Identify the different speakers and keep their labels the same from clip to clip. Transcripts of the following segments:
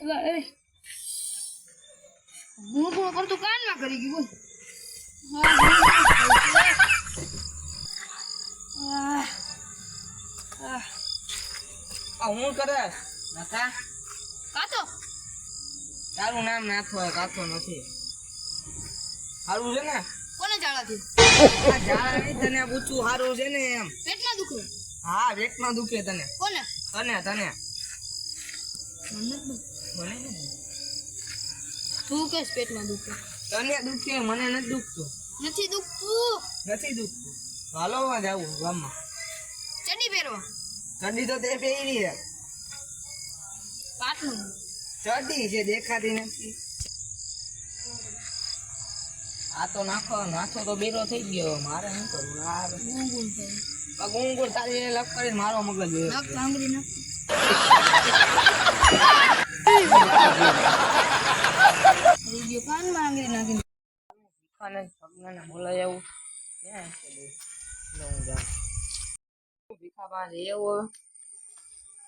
Speaker 1: એ હું પૂરો કરતું કાનમાં કરી ગયું
Speaker 2: હું કરે નાથા
Speaker 1: કાતો
Speaker 2: તારું નામ નાથો હોય કાતો નથી સારું છે ને
Speaker 1: કોને જાળાથી
Speaker 2: આ ઝાડા નહીં તને પૂછું સારું છે ને એમ
Speaker 1: પેટમાં દુખે
Speaker 2: હા પેટમાં દુખે તને
Speaker 1: કોને
Speaker 2: તને તને
Speaker 1: મને
Speaker 2: મને ને
Speaker 1: તું કેસ પેટમાં દુખે
Speaker 2: તને દુખે મને નથી દુખતું
Speaker 1: નથી દુખતું
Speaker 2: નથી દુખતું હાલો માં જાવું ગામમાં
Speaker 1: ચડ્ડી પહેરવા
Speaker 2: ચડ્ડી તો તે પહેરી છે
Speaker 1: પાટલું
Speaker 2: ચડ્ડી છે દેખાતી નથી આ તો નાખો તો બેરો થઈ ગયો મારે શું કરવું
Speaker 1: ગુંગું થઈ
Speaker 2: ગુંગુર તારી લપ કરીને મારો મગજ
Speaker 1: નખ ભાંગરી નખ રીડિયો કાનમાં આંગળી નાખી
Speaker 2: અને સગનાને બોલાય આવું ક્યાં લઉં જા ભીખા પાસે એવો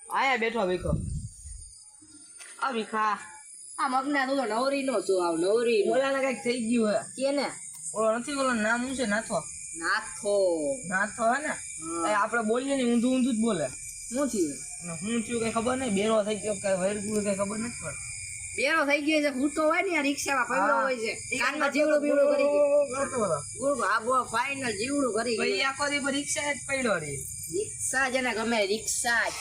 Speaker 2: આયા બેઠો ભીખો આ ભીખા
Speaker 1: આ મગના તું તો નવરી નો છો આવ નવરી
Speaker 2: બોલાને કઈક થઈ ગયું હે
Speaker 1: કેને
Speaker 2: ઓલો નથી બોલો નામ શું છે નાથો
Speaker 1: નાથો
Speaker 2: નાથો હે ને આપણે બોલીએ ને ઊંધું ઊંધું જ બોલે
Speaker 1: શું થયું
Speaker 2: હું થયું કઈ ખબર નહીં બેરો થઈ ગયો કઈ વૈરગું કઈ ખબર નથી પડતી
Speaker 1: બેરો થઈ ગયો છે ભૂતો હોય ને આ રિક્ષામાં પડ્યો હોય છે કાનમાં જીવડું બીવડું કરી ગુડ આ બો ફાઇનલ જીવડું કરી
Speaker 2: ભાઈ આખો દી રિક્ષા જ પડ્યો રે
Speaker 1: રિક્ષા જેને ગમે રિક્ષા જ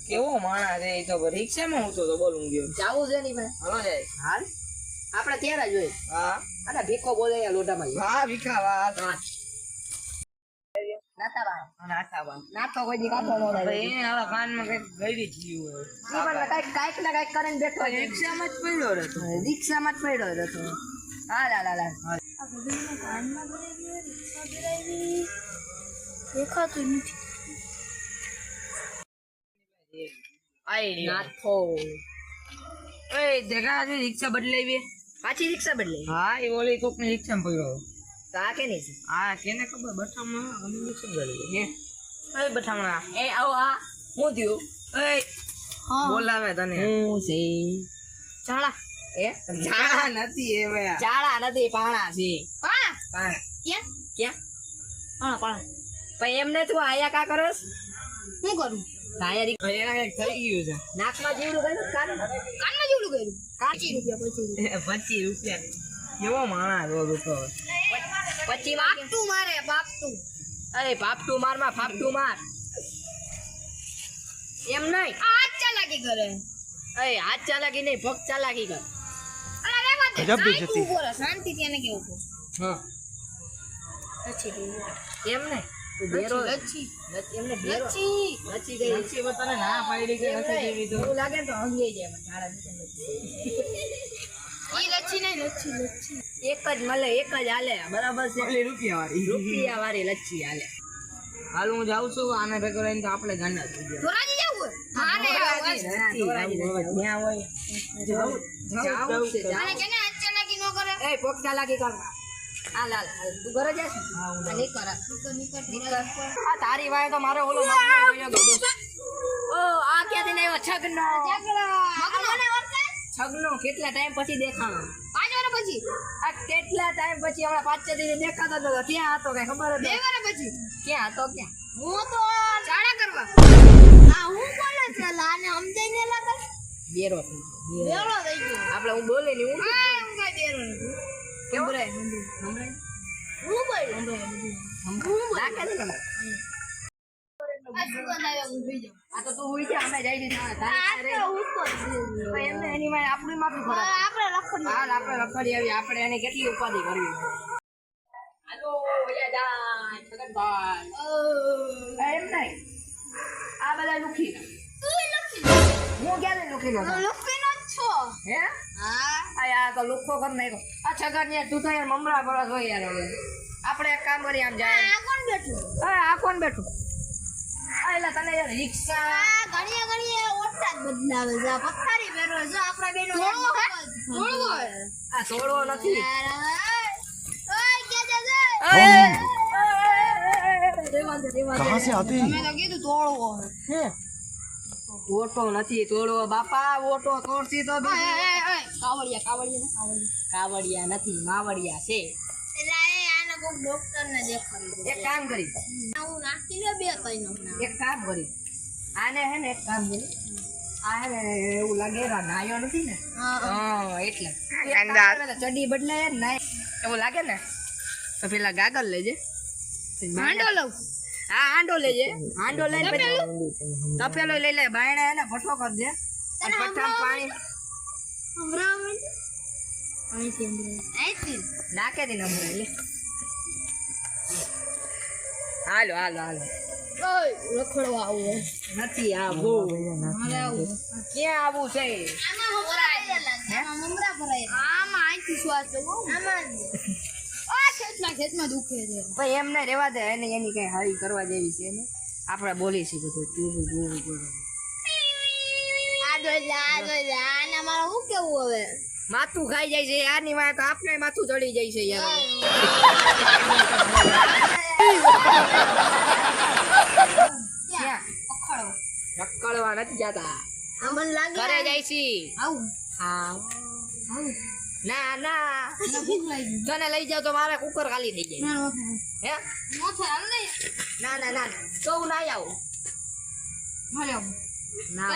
Speaker 2: કેવો માણસ રે તો રિક્ષામાં હું તો બોલું ગયો
Speaker 1: જાવું છે ની ભાઈ
Speaker 2: હલો જાય
Speaker 1: હાલ આપણે ત્યારે જોઈ
Speaker 2: હા
Speaker 1: અને ભીખો બોલે લોટામાં
Speaker 2: હા ભીખા વાત
Speaker 1: નાથો કોઈ દી કાતો નો લાગે
Speaker 2: એ હવે કાનમાં કઈક ગળી ગયું હોય
Speaker 1: કાઈક ને કાઈક કરીને બેઠો છે
Speaker 2: રિક્ષામાં જ પડ્યો રે
Speaker 1: રિક્ષામાં જ પડ્યો હતો હાલ હાલ હાલ
Speaker 2: હા.
Speaker 1: આ બધાને કાનમાં ભરાઈ ગયો રિક્ષા ભરાઈ દેખાતું નથી
Speaker 2: આઈ
Speaker 1: નાથો
Speaker 2: એ દેખા છે રિક્ષા બદલાવી
Speaker 1: પાછી રિક્ષા બદલે
Speaker 2: હા એ ઓલી કોક ની રિક્ષામાં પડ્યો
Speaker 1: તો આ કે નહીં છે
Speaker 2: હા કેને ખબર બઠામણા અમે રિક્ષા ગળી હે એ બઠામણા
Speaker 1: એ આવો આ હું થયું
Speaker 2: એ
Speaker 1: હા
Speaker 2: બોલાવે તને
Speaker 1: હું છે ચાળા એ
Speaker 2: જાણા નથી એ ભયા
Speaker 1: ચાળા નથી પાણા છે પાણા
Speaker 2: હા
Speaker 1: ક્યાં ક્યાં પાણા પાણા પણ એમને તું આયા કા કરસ શું કરું આયા રી
Speaker 2: એના કઈક થઈ ગયું છે
Speaker 1: નાકમાં જીવડું કર્યું કાનમાં જીવડું કર્યું 25 રૂપિયા
Speaker 2: કેવો માણસ રોજ તો
Speaker 1: 25 પાપતું મારે પાપતું અરે પાપતું માર માં ફાપતું માર એમ નહીં હાથ ચાલાકી કરે અરે હાથ ચાલાકી નહીં પગ ચાલાકી કર ગજબ બેજતી શાંતિ તેને કેવું
Speaker 2: હા
Speaker 1: એમ ને તું બેરો લચ્છી એમને બેરો લચ્છી ગઈ
Speaker 2: લચ્છી બતાને ના પાડી કે નથી દેવી તો
Speaker 1: એવું લાગે તો હંગી જાય ઝાડા ઈ લચ્છી નહીં લચ્છી એક જ મળે એક જ હાલે બરાબર છે
Speaker 2: ઓલી રૂપિયા
Speaker 1: વાળી લચ્છી હાલે
Speaker 2: હાલ હું જાઉં છું આને ભેગો રહીને તો આપણે ગાંડા થઈ ગયા
Speaker 1: ધોરાજી જવું મારે
Speaker 2: ત્યાં હોય
Speaker 1: જાવું છે જાને કેને હાથ ચાલાકી નો કરે એ પગ ચાલાકી કર હાલ હાલ તું ઘરે જા છે નહીં કર નિકર આ તારી વાય તો મારો ઓલો મગનો વયો ગયો ઓ આ ક્યાંથી આવ્યો છગનો છગનો કેટલા ટાઈમ પછી દેખાણો 5 વર્ષ પછી આ કેટલા ટાઈમ પછી હમણાં 5 દિવસ દેખાતો નતો ક્યાં હતો કઈ ખબર જ 2 વર્ષ પછી ક્યાં હતો ક્યાં હું તો ઝાડા કરવા આ હું બોલે છે લાને સમજાઈને લાગે બેરો થઈ ગયો આપણે હું બોલે ને હું કઈ બેરો નથી કેવો રે હમણાં હું બોલ હમણાં લાગે છે તમે આ તો તું ઉઈ જા અમે જઈ દીધા તારે એમને એની માં આપણી માફી ખરા આપણે રખડી આવી આપણે એને કેટલી ઉપાધિ કરવી હાલો ઓયા જાય છગનભાઈ એમ નહીં આ બધા લુખી હું ક્યારે લુખી નો છો હે હા આ તો લુખો કર નાખ્યો આ છગન ને તું તો યાર મમરા પર હોય યાર હવે આપણે એક કામ કરી આમ જાય આ કોણ બેઠું આ કોણ બેઠું આયલા તને યાર રિક્ષા ઘણીએ ઓટતા જ બદલાવે છે પથારી બેરો જો આપડા બેનો થોડો આ થોડો નથી ઓય કે जा कहां से आते हैं मैं तो कीधું તોળવો હે ઓટો નથી તોડવો બાપા, ઓટો તોડશી તો કાવડિયા નથી, માવડિયા છે. એક કામ કરી, એક કામ કરી, આને હે ને એક કામ કરી, આ હે ને એવું લાગે નાયો નથી ને, એટલે ચડી બદલાય ને નાય એવું લાગે ને, તો પેલા ગાગલ લેજે. હાંડો લઉં? હા હાંડો લેજે, હાંડો લઈને તપેલો લઈ લે, બાયણે હે ને ભઠ્ઠો કરજે, અને ભઠ્ઠામાં પાણી નાખે દે ને લે. હાલો હાલો હાલો,
Speaker 3: રખડવા આવું
Speaker 1: નથી આવું, ક્યાં આવું છે?
Speaker 3: ખેતમાં દુખે છે.
Speaker 1: ભાઈ એમ ના રેવા દે, એને એની કઈ હરી કરવા જેવી છે ને, આપણે બોલીશું બધું તું
Speaker 3: મારે શું કેવું હવે?
Speaker 1: માથું ખાઈ જાય છે યાર, ની વાત તો આપણે માથું ચડી જાય છે યાર. ક્યાં? રખડવા નથી જતા,
Speaker 3: મને લાગે
Speaker 1: ઘરે જાય છે.
Speaker 3: આવું
Speaker 1: હા ના ના, તને લઈ જાવ તો મારે કુકર ખાલી થઈ જાય. હે ના ના ના, તો હું ના આવું. ના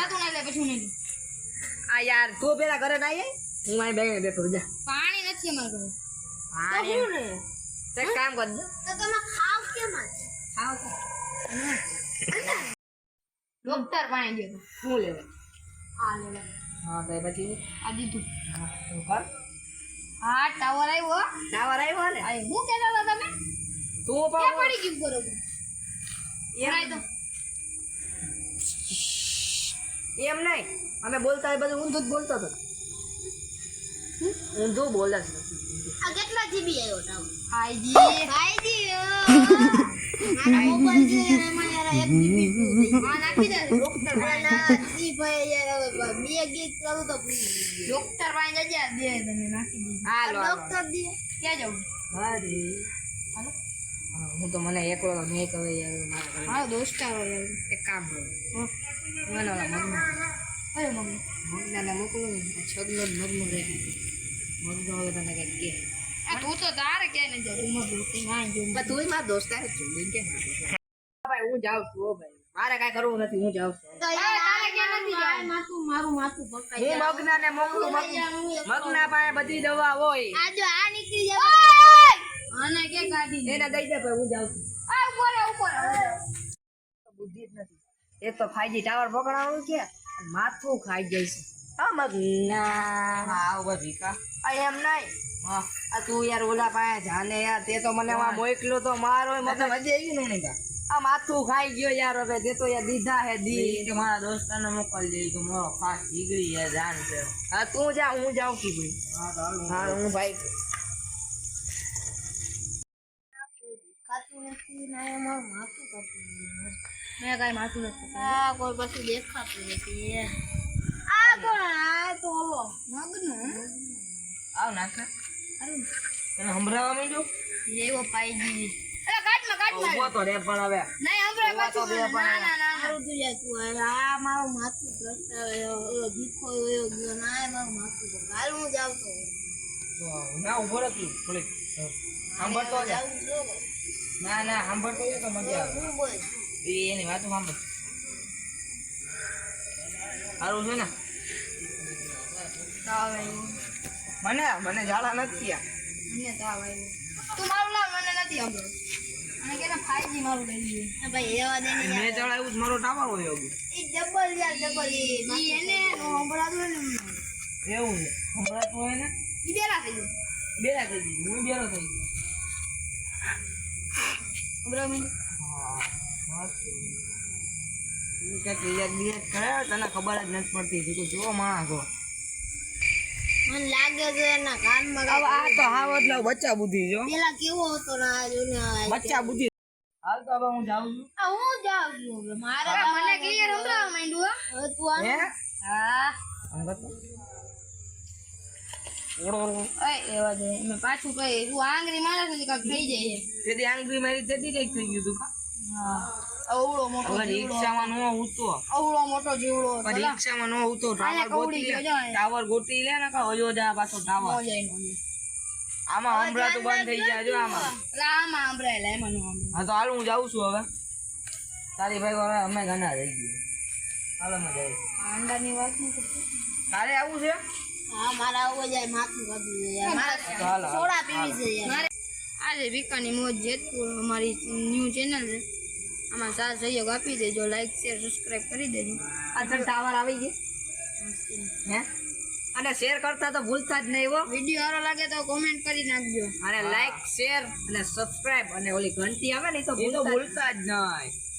Speaker 1: આ યાર તું પેલા ઘરે ના આવી, હું અહીં બેઠો બેઠો જા.
Speaker 3: પાણી નથી અમારે ઘરે.
Speaker 1: પાણી તે કામ કર દે.
Speaker 3: તો તમે ખાવ કેમ?
Speaker 1: ખાવ
Speaker 3: ડોક્ટર પાણી ગયો
Speaker 1: શું લેવા?
Speaker 3: આ લેવા
Speaker 1: હા તો પછી
Speaker 3: આ દીધું.
Speaker 1: હા તું કર.
Speaker 3: હા ટાવર આવ્યો.
Speaker 1: ટાવર આવ્યો ને?
Speaker 3: આ હું કહેતા હતા તમે?
Speaker 1: તું
Speaker 3: ક્યાં
Speaker 1: પણ
Speaker 3: પડી ગયું બરોબર?
Speaker 1: એમ નહીં, અમે બોલતા બધું ઊંધું જ બોલતો હતો. ઊંધું બોલે છે.
Speaker 3: આ કેટલા જીબી આવ્યો ટાવર? 5G આના મોબાઈલ છે એમાં યાર 1 જીબી આ નાખી દે. ડોક્ટર જી ભાઈ યાર હવે બે ગીત કરું તો ડોક્ટર પાસે જજે બે તમે નાખી દીધી.
Speaker 1: હાલો
Speaker 3: ડોક્ટર દી ક્યાં જાવ?
Speaker 1: અરે
Speaker 3: હાલો
Speaker 1: હું તો મને એકલો નહીં કહે યાર મારા ઘરે.
Speaker 3: હા દોસ્તાર યાર
Speaker 1: એક કામ કરો, મને ઓલા
Speaker 3: અરે મમ્મી
Speaker 1: મગનાને મોકલું ને, છગનો જ મગનું રહે. મગનો હવે તને કંઈક કે.
Speaker 3: આ તું તો તારે ક્યાં ન જા તું મગલું તે ના જો
Speaker 1: પણ તુંય મારા દોસ્તાર જ છું, કે ભાઈ હું જાઉં છું હો ભાઈ, મારે કાંઈ કરવું નથી, હું જાઉં છું.
Speaker 3: તો તારે ક્યાં નથી જા મારું માથું પકડાઈ
Speaker 1: હું મગનાને મોકલું, મગના પાસે બધી દવા હોય,
Speaker 3: આ જો આ નીકળી જાય આને કે કાઢી
Speaker 1: એને દઈ દે ભાઈ, હું જાઉં છું.
Speaker 3: આ ઉપર
Speaker 1: બુદ્ધિ જ નથી. એક તો 5G ટાવર પકડાવું છે, માથું ખાઈ જાય છે. હા મગના હા ભીકા એમ નહીં. હા આ તું યાર ઓલા પાસે જાને યાર, તે તો મને મોકલો તો મારો મતલબ હજી આવી નહીં. આ માથું ખાઈ ગયો યાર, હવે તે તો યાર દીધા હે દી કે મારા દોસ્તાને મોકલજે કે મારો ખાસ દીકરી હે જાન છે. હા તું જા, હું જાઉં છું ભાઈ. હા હું ભાઈ
Speaker 3: ખાતું નથી ના એમાં માથું કાપી મેં કાંઈ માથું નથી આ કોઈ પછી દેખાતું નથી. આ કોણ? આ તો ઓલો મગનું
Speaker 1: આવ નાખા તને સંભળાવા માંડ્યો
Speaker 3: એવો 5G અરે કાટમાં
Speaker 1: ઉભો તો રે પણ હવે
Speaker 3: નહીં સંભળાય
Speaker 1: ઉભો તો
Speaker 3: પાછું
Speaker 1: બે પણ
Speaker 3: ના મારું તું યાર તું આ મારું માથું પ્રસ્તાવ ઓલો ભીખો એવો ગયો ના મારું માથું તો હાલ હું જાઉં તો
Speaker 1: ના ઉભો રહે તું થોડીક સાંભળતો જા. ના ના સાંભળતો જાય તો મજા આવે.
Speaker 3: હું બોલ
Speaker 1: એની વાતો સાંભળ. સારું છે ને?
Speaker 3: તાવ આવ્યો
Speaker 1: મને ઝાડા નથી આ.
Speaker 3: મને તાવ આવ્યો તું મારું લાવ મને નથી સંભળાય અને કે 5G મારું લઈ લે ભાઈ એવા દે ને
Speaker 1: મેં ચડાવ્યું મારો ટાવર હોય
Speaker 3: ઈ ડબલ યાર ડબલ ઈ એને સંભળાતું ને
Speaker 1: એવું છે સંભળાતું હોય ને
Speaker 3: ઈ બેરા થઈ ગયું
Speaker 1: બેરા થઈ ગયું, હું બેરો થઈ ગયો.
Speaker 3: બરાબર
Speaker 1: હા મસ્ત યાર બે કરે તને ખબર જ નથી પડતી. તું જો માણસ હો.
Speaker 3: મને લાગે છે એના કાનમાં
Speaker 1: હવે આ તો હાવ એટલે બચ્ચા બુદ્ધિ જો,
Speaker 3: પેલા કેવો હતો ના જોને
Speaker 1: બચ્ચા બુદ્ધિ. હાલ તો હવે હું જાઉં છું.
Speaker 3: આ હું જાઉં છું હવે મારે મને ક્લિયર સંભળાવા માંડ્યું હવે તું આ
Speaker 1: હે
Speaker 3: હા
Speaker 1: અંગત
Speaker 3: ઓય એવા દે મેં પાછું કહી તું આંગળી મારે છે કાક થઈ જાય
Speaker 1: તેથી આંગળી મારી તેથી કઈક થઈ ગયું તું.
Speaker 3: હા અવળો મોટો
Speaker 2: હવે
Speaker 3: જીવડો.
Speaker 2: રિક્ષામાં નો ઉતો
Speaker 3: અવળો મોટો જીવડો.
Speaker 2: પણ રિક્ષામાં નો ઉતો
Speaker 3: અહીંયા
Speaker 2: ટાવર
Speaker 3: કવડી
Speaker 2: ગોતી લે
Speaker 3: ગયો જો.
Speaker 2: ટાવર ગોતી લે ને કે અયોધ્યા પાછો
Speaker 3: નો
Speaker 2: ટાવર
Speaker 3: જાય, નો જાય.
Speaker 2: આમાં હમણાં તો બંધ થઈ ગયા જો આમાં
Speaker 3: એટલે આમાં સંભળાય, લે, એમાં નો સંભળાય.
Speaker 2: હા તો હાલ હું જાઉં છું હવે તારી ભાઈ હવે અમે ઘણા રહી ગયું હાલ અમે જઈએ
Speaker 3: આ અંડાની વાત નહીં કરતો.
Speaker 2: તારે આવું છે
Speaker 3: હા, મારે આવું જાય, માથું કાઢવું છે યાર. મારે
Speaker 2: તો હાલ હાલ.
Speaker 3: સોડા પીવી છે યાર. આ છે બીકાની મોજ જેતપુર, અમારી ન્યૂ ચેનલ છે. આમાં સાથ સહયોગ આપી દેજો, લાઈક શેર સબસ્ક્રાઇબ કરી દેજો.
Speaker 1: પાછળ ટાવર આવી ગઈ હે અને શેર કરતા તો ભૂલતા જ નહીં હો
Speaker 3: વિડીયો સારો લાગે તો કોમેન્ટ કરી નાખજો.
Speaker 1: અને લાઈક શેર અને સબસ્ક્રાઇબ અને ઓલી ઘંટી આવે ને ઈ તો
Speaker 2: એ તો
Speaker 1: ભૂલતા જ
Speaker 2: બોલતા જ નહીં